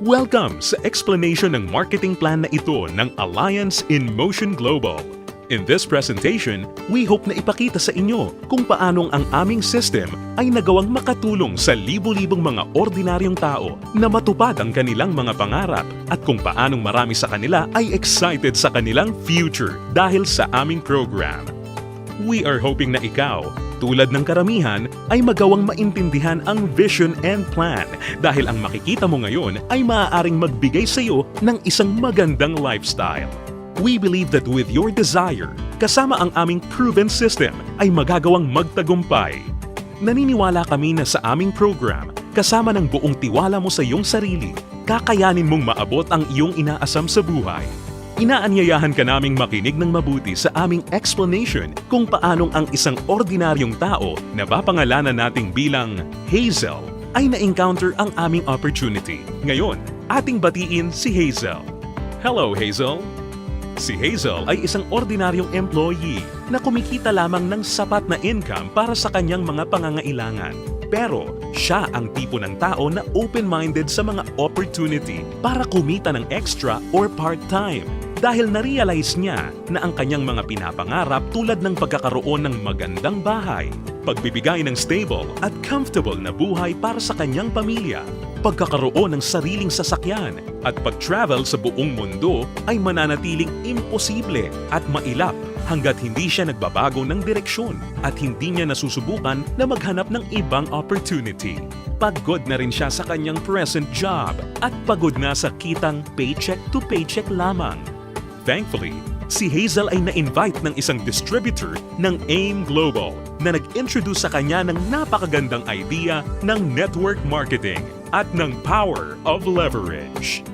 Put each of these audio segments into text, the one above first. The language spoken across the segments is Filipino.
Welcome sa explanation ng marketing plan na ito ng Alliance in Motion Global. In this presentation, we hope na ipakita sa inyo kung paanong ang aming system ay nagawang makatulong sa libo-libong mga ordinaryong tao na matupad ang kanilang mga pangarap at kung paanong marami sa kanila ay excited sa kanilang future dahil sa aming program. We are hoping na ikaw, tulad ng karamihan, ay magawang maintindihan ang vision and plan dahil ang makikita mo ngayon ay maaaring magbigay sa iyo ng isang magandang lifestyle. We believe that with your desire, kasama ang aming proven system ay magagawang magtagumpay. Naniniwala kami na sa aming program, kasama ng buong tiwala mo sa iyong sarili, kakayanin mong maabot ang iyong inaasam sa buhay. Inaanyayahan ka naming makinig ng mabuti sa aming explanation kung paanong ang isang ordinaryong tao na papangalanan nating bilang Hazel ay na-encounter ang aming opportunity. Ngayon, ating batiin si Hazel. Hello, Hazel! Si Hazel ay isang ordinaryong employee na kumikita lamang ng sapat na income para sa kanyang mga pangangailangan. Pero siya ang tipo ng tao na open-minded sa mga opportunity para kumita ng extra or part-time dahil na-realize niya na ang kanyang mga pinapangarap tulad ng pagkakaroon ng magandang bahay, pagbibigay ng stable at comfortable na buhay para sa kanyang pamilya, pagkakaroon ng sariling sasakyan at pag-travel sa buong mundo ay mananatiling imposible at mailap hanggat hindi siya nagbabago ng direksyon at hindi niya nasusubukan na maghanap ng ibang opportunity. Pagod na rin siya sa kanyang present job at pagod na sa kitang paycheck to paycheck lamang. Thankfully, si Hazel ay na-invite ng isang distributor ng AIM Global na nag-introduce sa kanya ng napakagandang idea ng network marketing at ng power of leverage.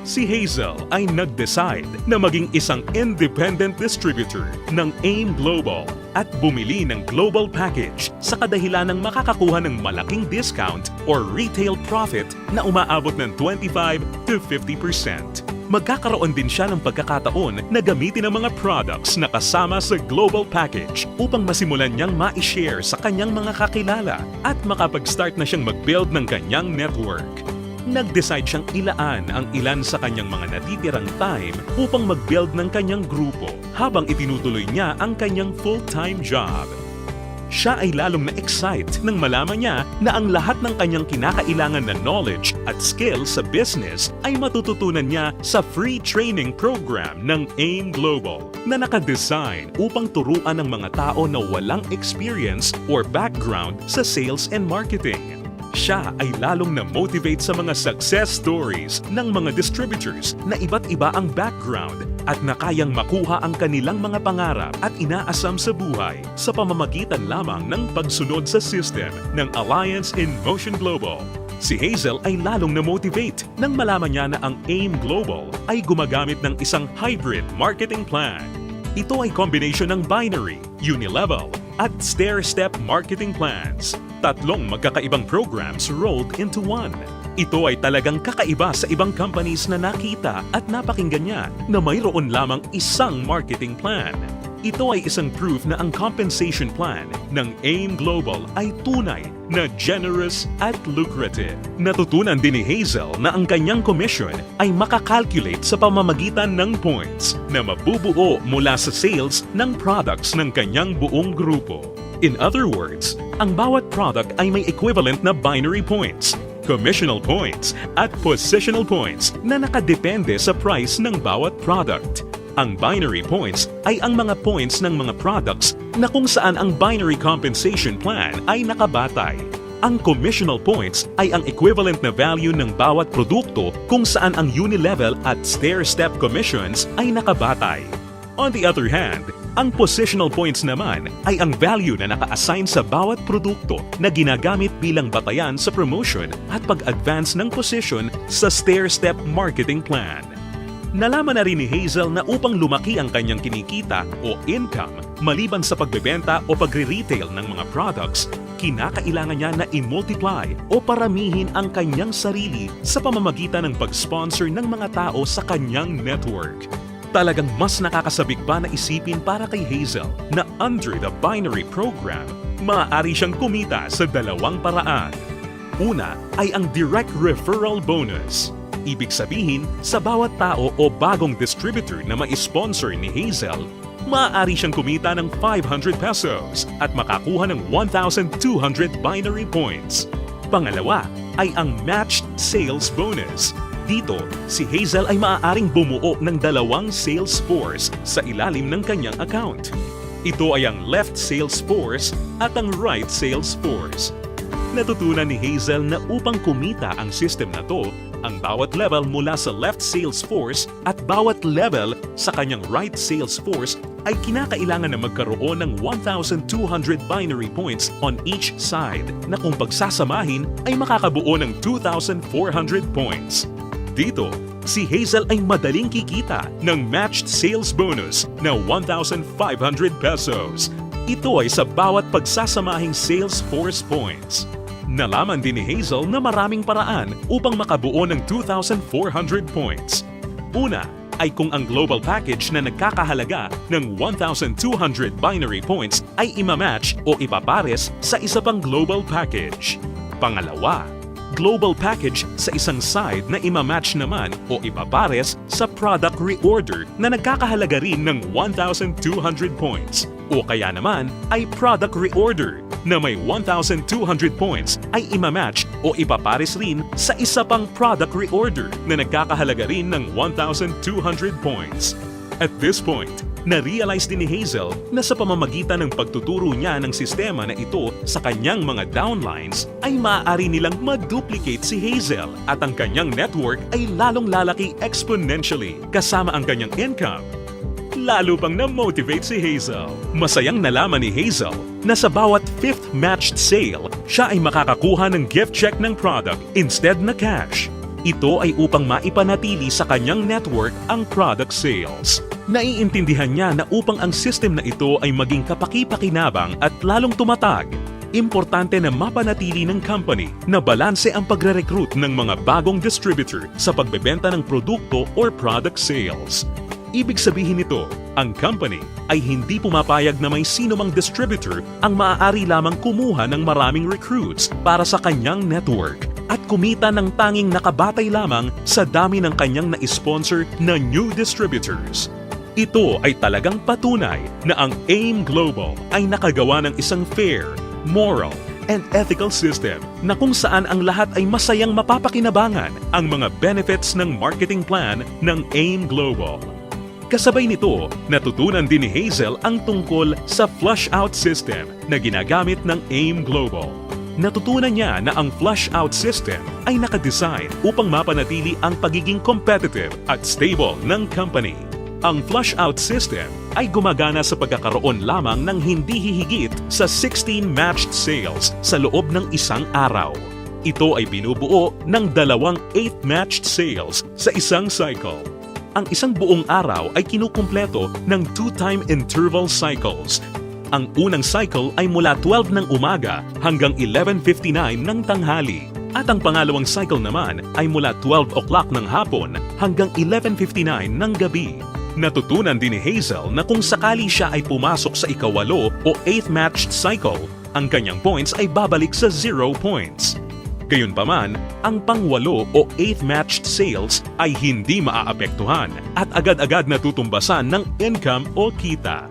Si Hazel ay nag-decide na maging isang independent distributor ng AIM Global at bumili ng global package sa kadahilan ng makakakuha ng malaking discount or retail profit na umaabot ng 25 to 50%. Magkakaroon din siya ng pagkakataon na gamitin ang mga products na kasama sa global package upang masimulan niyang ma-share sa kanyang mga kakilala at makapag-start na siyang mag-build ng kanyang network. Nag-decide siyang ilaan ang ilan sa kanyang mga natitirang time upang mag-build ng kanyang grupo habang itinutuloy niya ang kanyang full-time job. Siya ay lalong na-excite nang malaman niya na ang lahat ng kanyang kinakailangan na knowledge at skills sa business ay matututunan niya sa free training program ng AIM Global na nakadesign upang turuan ng mga tao na walang experience or background sa sales and marketing. Siya ay lalong na-motivate sa mga success stories ng mga distributors na iba't iba ang background at na kayang makuha ang kanilang mga pangarap at inaasam sa buhay sa pamamagitan lamang ng pagsunod sa system ng Alliance in Motion Global. Si Hazel ay lalong na-motivate nang malaman niya na ang AIM Global ay gumagamit ng isang hybrid marketing plan. Ito ay combination ng binary, unilevel, at stair-step marketing plans. Tatlong magkakaibang programs rolled into one. Ito ay talagang kakaiba sa ibang companies na nakita at napakinggan niya na mayroon lamang isang marketing plan. Ito ay isang proof na ang compensation plan ng AIM Global ay tunay na generous at lucrative. Natutunan din ni Hazel na ang kanyang commission ay makakalculate sa pamamagitan ng points na mabubuo mula sa sales ng products ng kanyang buong grupo. In other words, ang bawat product ay may equivalent na binary points, commissional points, at positional points na nakadepende sa price ng bawat product. Ang binary points ay ang mga points ng mga products na kung saan ang binary compensation plan ay nakabatay. Ang commissional points ay ang equivalent na value ng bawat produkto kung saan ang unilevel at stair-step commissions ay nakabatay. On the other hand, ang positional points naman ay ang value na naka-assign sa bawat produkto na ginagamit bilang batayan sa promotion at pag-advance ng position sa stair-step marketing plan. Nalaman na rin ni Hazel na upang lumaki ang kanyang kinikita o income maliban sa pagbebenta o pagre-retail ng mga products, kinakailangan niya na i-multiply o paramihin ang kanyang sarili sa pamamagitan ng pag-sponsor ng mga tao sa kanyang network. Talagang mas nakakasabik pa na isipin para kay Hazel na under the binary program, maaari siyang kumita sa dalawang paraan. Una ay ang direct referral bonus. Ibig sabihin, sa bawat tao o bagong distributor na ma-sponsor ni Hazel, maaari siyang kumita ng 500 pesos at makakuha ng 1,200 binary points. Pangalawa ay ang matched sales bonus. Dito, si Hazel ay maaaring bumuo ng 2 sales force sa ilalim ng kanyang account. Ito ay ang left sales force at ang right sales force. Natutunan ni Hazel na upang kumita ang system na to, ang bawat level mula sa left sales force at bawat level sa kanyang right sales force ay kinakailangan na magkaroon ng 1,200 binary points on each side na kung pagsasamahin ay makakabuo ng 2,400 points. Dito, si Hazel ay madaling kikita ng matched sales bonus na 1,500 pesos. Ito ay sa bawat pagsasamahing sales force points. Nalaman din ni Hazel na maraming paraan upang makabuo ng 2,400 points. Una ay kung ang global package na nagkakahalaga ng 1,200 binary points ay imamatch o ipapares sa isa pang global package. Pangalawa, global package sa isang side na imamatch naman o ipapares sa product reorder na nagkakahalaga rin ng 1,200 points. O kaya naman ay product reorder na may 1,200 points ay imamatch o ipapares rin sa isa pang product reorder na nagkakahalaga rin ng 1,200 points. At this point, na-realize din ni Hazel na sa pamamagitan ng pagtuturo niya ng sistema na ito sa kanyang mga downlines ay maaari nilang ma-duplicate si Hazel at ang kanyang network ay lalong lalaki exponentially kasama ang kanyang income. Lalo pang na-motivate si Hazel. Masayang nalaman ni Hazel na sa bawat 5th matched sale, siya ay makakakuha ng gift check ng product instead na cash. Ito ay upang maipanatili sa kanyang network ang product sales. Naiintindihan niya na upang ang system na ito ay maging kapaki-pakinabang at lalong tumatag, importante na mapanatili ng company na balanse ang pagre-recruit ng mga bagong distributor sa pagbebenta ng produkto or product sales. Ibig sabihin nito, ang company ay hindi pumapayag na may sino mang distributor ang maaari lamang kumuha ng maraming recruits para sa kanyang network at kumita ng tanging nakabatay lamang sa dami ng kanyang na-sponsor na new distributors. Ito ay talagang patunay na ang AIM Global ay nakagawa ng isang fair, moral, and ethical system na kung saan ang lahat ay masayang mapapakinabangan ang mga benefits ng marketing plan ng AIM Global. Kasabay nito, natutunan din ni Hazel ang tungkol sa flush-out system na ginagamit ng AIM Global. Natutunan niya na ang flush-out system ay nakadesign upang mapanatili ang pagiging competitive at stable ng company. Ang flush-out system ay gumagana sa pagkakaroon lamang ng hindi hihigit sa 16 matched sales sa loob ng isang araw. Ito ay binubuo ng 2 8 matched sales sa isang cycle. Ang isang buong araw ay kinukumpleto ng 2-time interval cycles. Ang unang cycle ay mula 12 ng umaga hanggang 11:59 ng tanghali. At ang pangalawang cycle naman ay mula 12 o'clock ng hapon hanggang 11:59 ng gabi. Natutunan din ni Hazel na kung sakali siya ay pumasok sa ikawalo o 8th matched cycle, ang kanyang points ay babalik sa 0 points. Gayunpaman, ang pang-8 o 8th matched sales ay hindi maaapektuhan at agad-agad natutumbasan ng income o kita.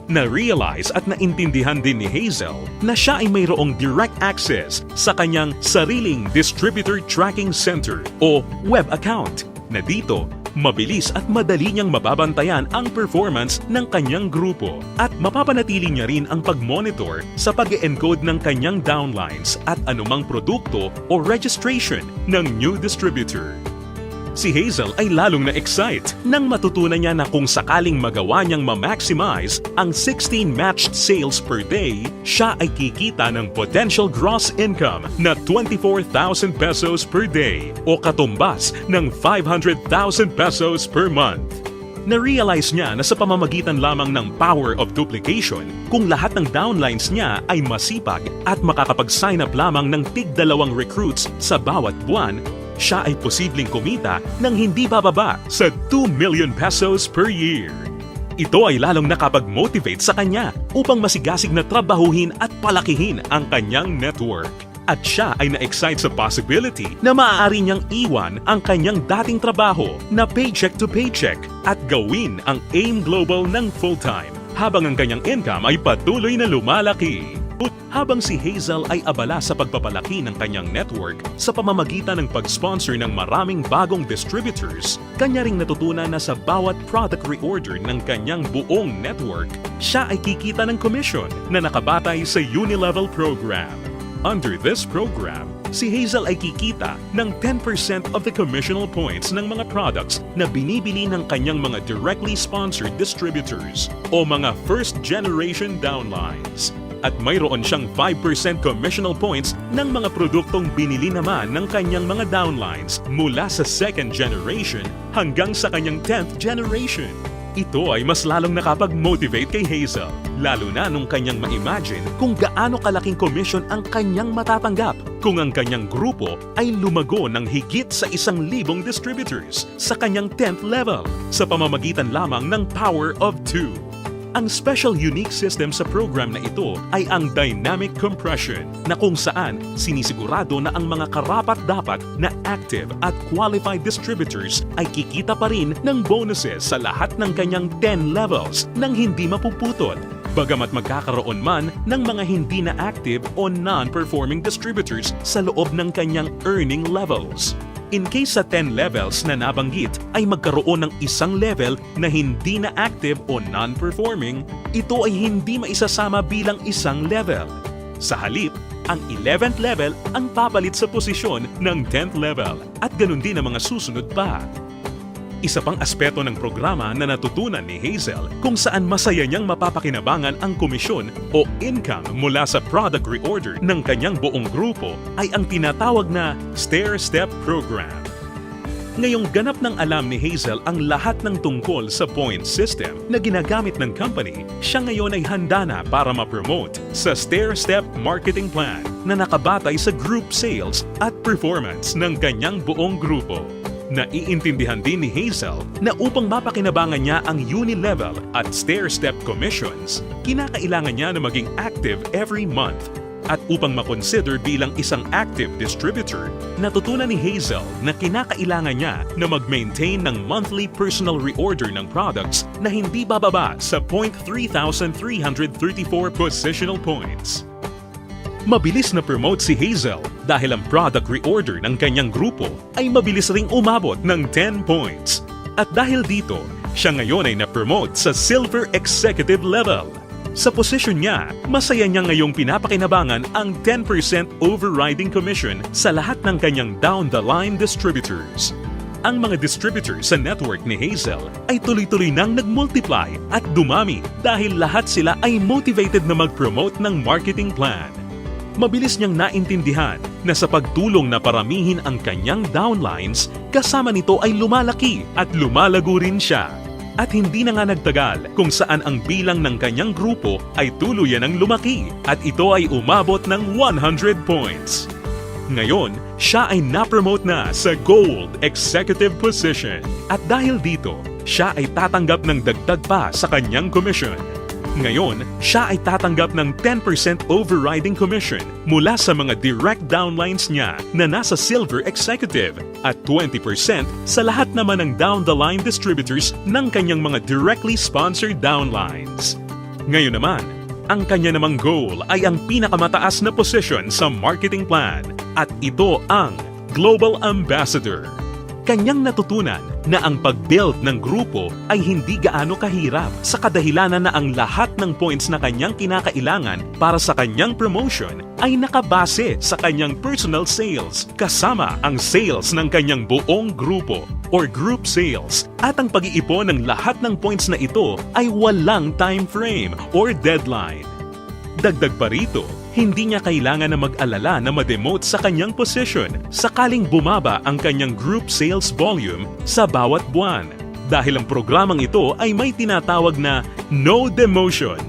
Na-realize at naintindihan din ni Hazel na siya ay mayroong direct access sa kanyang sariling Distributor Tracking Center o web account na dito mabilis at madali niyang mababantayan ang performance ng kanyang grupo at mapapanatili niya rin ang pag-monitor sa pag-encode ng kanyang downlines at anumang produkto o registration ng new distributor. Si Hazel ay lalong na-excite nang matutunan niya na kung sakaling magawa niyang ma-maximize ang 16 matched sales per day, siya ay kikita ng potential gross income na 24,000 pesos per day o katumbas ng 500,000 pesos per month. Na-realize niya na sa pamamagitan lamang ng power of duplication, kung lahat ng downlines niya ay masipag at makakapag-sign up lamang ng tig-2 recruits sa bawat buwan, siya ay posibleng kumita ng hindi bababa sa 2 million pesos per year. Ito ay lalong nakapag-motivate sa kanya upang masigasig na trabahuhin at palakihin ang kanyang network. At siya ay na-excite sa possibility na maaari niyang iwan ang kanyang dating trabaho na paycheck to paycheck at gawin ang AIM Global ng full-time habang ang kanyang income ay patuloy na lumalaki. Habang si Hazel ay abala sa pagpapalaki ng kanyang network sa pamamagitan ng pag-sponsor ng maraming bagong distributors, kanya ring natutunan na sa bawat product reorder ng kanyang buong network, siya ay kikita ng commission na nakabatay sa Unilevel program. Under this program, si Hazel ay kikita ng 10% of the commissional points ng mga products na binibili ng kanyang mga directly sponsored distributors o mga first-generation downlines. At mayroon siyang 5% commissional points ng mga produktong binili naman ng kanyang mga downlines mula sa second generation hanggang sa kanyang 10th generation. Ito ay mas lalong nakapag-motivate kay Hazel, lalo na nung kanyang ma-imagine kung gaano kalaking commission ang kanyang matatanggap kung ang kanyang grupo ay lumago ng higit sa 1,000 distributors sa kanyang 10th level sa pamamagitan lamang ng Power of 2. Ang special unique system sa program na ito ay ang dynamic compression na kung saan sinisigurado na ang mga karapat-dapat na active at qualified distributors ay kikita pa rin ng bonuses sa lahat ng kanyang 10 levels nang hindi mapuputol. Bagamat magkakaroon man ng mga hindi na active o non-performing distributors sa loob ng kanyang earning levels. In case sa 10 levels na nabanggit ay magkaroon ng isang level na hindi na active o non-performing, ito ay hindi maisasama bilang isang level. Sa halip, ang 11th level ang papalit sa posisyon ng 10th level at ganun din ang mga susunod pa. Isa pang aspeto ng programa na natutunan ni Hazel kung saan masaya niyang mapapakinabangan ang komisyon o income mula sa product reorder ng kanyang buong grupo ay ang tinatawag na stair-step program. Ngayong ganap ng alam ni Hazel ang lahat ng tungkol sa point system na ginagamit ng company, siya ngayon ay handa na para ma-promote sa stair-step marketing plan na nakabatay sa group sales at performance ng kanyang buong grupo. Naiintindihan din ni Hazel na upang mapakinabangan niya ang Unilevel at stair-step commissions, kinakailangan niya na maging active every month. At upang makonsider bilang isang active distributor, natutunan ni Hazel na kinakailangan niya na mag-maintain ng monthly personal reorder ng products na hindi bababa sa 3,334 positional points. Mabilis na promote si Hazel dahil ang product reorder ng kanyang grupo ay mabilis ring umabot ng 10 points. At dahil dito, siya ngayon ay na-promote sa Silver Executive level. Sa posisyon niya, masaya niya ngayong pinapakinabangan ang 10% overriding commission sa lahat ng kanyang down-the-line distributors. Ang mga distributors sa network ni Hazel ay tuloy-tuloy nang nag-multiply at dumami dahil lahat sila ay motivated na mag-promote ng marketing plan. Mabilis niyang naintindihan na sa pagtulong na paramihin ang kanyang downlines, kasama nito ay lumalaki at lumalago rin siya. At hindi na nga nagtagal kung saan ang bilang ng kanyang grupo ay tuluyan ang lumaki at ito ay umabot ng 100 points. Ngayon, siya ay na-promote na sa Gold Executive position at dahil dito, siya ay tatanggap ng dagdag pa sa kanyang commission. Ngayon, siya ay tatanggap ng 10% overriding commission mula sa mga direct downlines niya na nasa Silver Executive at 20% sa lahat naman ng down-the-line distributors ng kanyang mga directly sponsored downlines. Ngayon naman, ang kanya namang goal ay ang pinakamataas na position sa marketing plan at ito ang Global Ambassador. Kanyang natutunan na ang pag-build ng grupo ay hindi gaano kahirap sa kadahilanan na ang lahat ng points na kanyang kinakailangan para sa kanyang promotion ay nakabase sa kanyang personal sales kasama ang sales ng kanyang buong grupo or group sales at ang pag-iipon ng lahat ng points na ito ay walang time frame or deadline. Dagdag pa rito, hindi niya kailangan na mag-alala na ma-demote sa kanyang position sakaling bumaba ang kanyang group sales volume sa bawat buwan dahil ang programang ito ay may tinatawag na no demotion.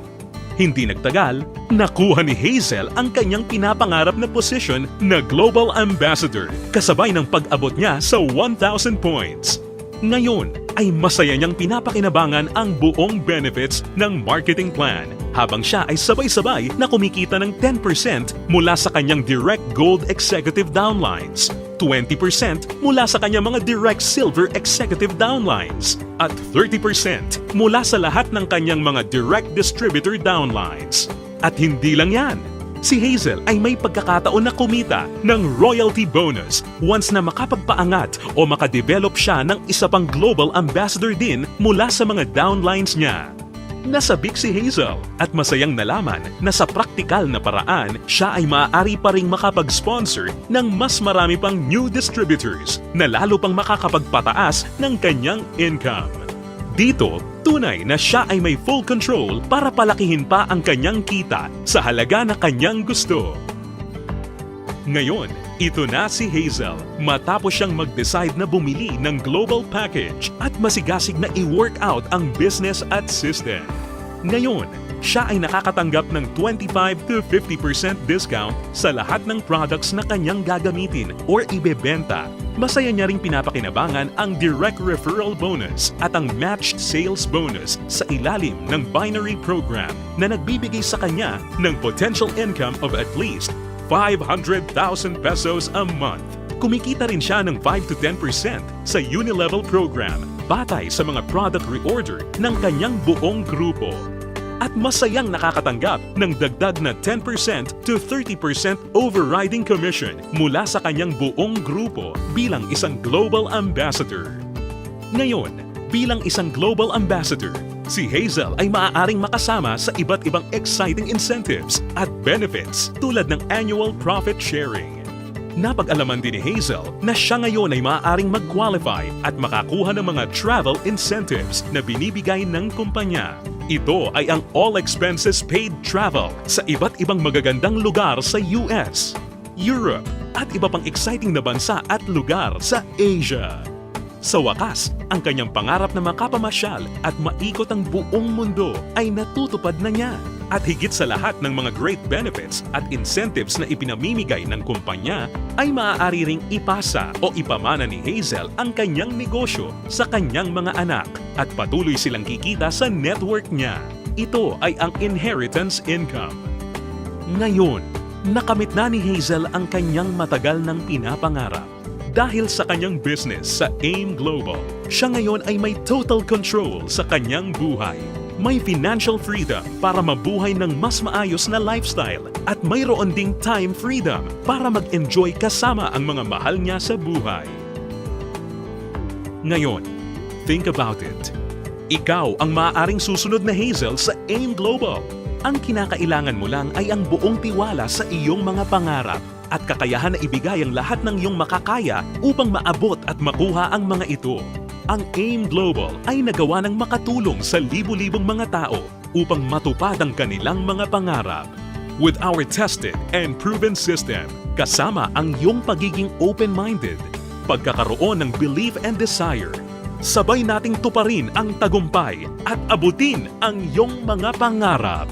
Hindi nagtagal, nakuha ni Hazel ang kanyang pinapangarap na position na Global Ambassador kasabay ng pag-abot niya sa 1,000 points. Ngayon ay masaya niyang pinapakinabangan ang buong benefits ng marketing plan habang siya ay sabay-sabay na kumikita ng 10% mula sa kanyang direct gold executive downlines, 20% mula sa kanyang mga direct silver executive downlines, at 30% mula sa lahat ng kanyang mga direct distributor downlines. At hindi lang yan, si Hazel ay may pagkakataon na kumita ng royalty bonus once na makapagpaangat o makadevelop siya ng isa pang global ambassador din mula sa mga downlines niya. Nasabik si Hazel at masayang nalaman na sa praktikal na paraan siya ay maaari pa ring makapag-sponsor ng mas marami pang new distributors na lalo pang makakapagpataas ng kanyang income. Dito, tunay na siya ay may full control para palakihin pa ang kanyang kita sa halaga na kanyang gusto. Ngayon, ito na si Hazel matapos siyang mag-decide na bumili ng global package at masigasig na i-work out ang business at system. Ngayon, siya ay nakakatanggap ng 25 to 50% discount sa lahat ng products na kanyang gagamitin or ibebenta. Masaya niya ring pinapakinabangan ang direct referral bonus at ang matched sales bonus sa ilalim ng binary program na nagbibigay sa kanya ng potential income of at least 500,000 pesos a month. Kumikita rin siya ng 5 to 10% sa Unilevel program batay sa mga product reorder ng kanyang buong grupo. At masayang nakakatanggap ng dagdag na 10% to 30% overriding commission mula sa kanyang buong grupo bilang isang global ambassador. Ngayon, bilang isang global ambassador, si Hazel ay maaaring makasama sa iba't ibang exciting incentives at benefits tulad ng annual profit sharing. Napag-alaman din ni Hazel na siya ngayon ay maaaring mag-qualify at makakuha ng mga travel incentives na binibigay ng kumpanya. Ito ay ang all expenses paid travel sa iba't ibang magagandang lugar sa US, Europe at iba pang exciting na bansa at lugar sa Asia. Sa wakas, ang kanyang pangarap na makapamasyal at maikot ang buong mundo ay natutupad na niya. At higit sa lahat ng mga great benefits at incentives na ipinamimigay ng kumpanya, ay maaari ring ipasa o ipamana ni Hazel ang kanyang negosyo sa kanyang mga anak at patuloy silang kikita sa network niya. Ito ay ang inheritance income. Ngayon, nakamit na ni Hazel ang kanyang matagal ng pinapangarap. Dahil sa kanyang business sa AIM Global, siya ngayon ay may total control sa kanyang buhay. May financial freedom para mabuhay ng mas maayos na lifestyle at mayroon ding time freedom para mag-enjoy kasama ang mga mahal niya sa buhay. Ngayon, think about it. Ikaw ang maaaring susunod na Hazel sa AIM Global. Ang kinakailangan mo lang ay ang buong tiwala sa iyong mga pangarap at kakayahan na ibigay ang lahat ng iyong makakaya upang maabot at makuha ang mga ito. Ang AIM Global ay nagawa ng makatulong sa libu-libong mga tao upang matupad ang kanilang mga pangarap. With our tested and proven system, kasama ang iyong pagiging open-minded, pagkakaroon ng belief and desire, sabay nating tuparin ang tagumpay at abutin ang iyong mga pangarap.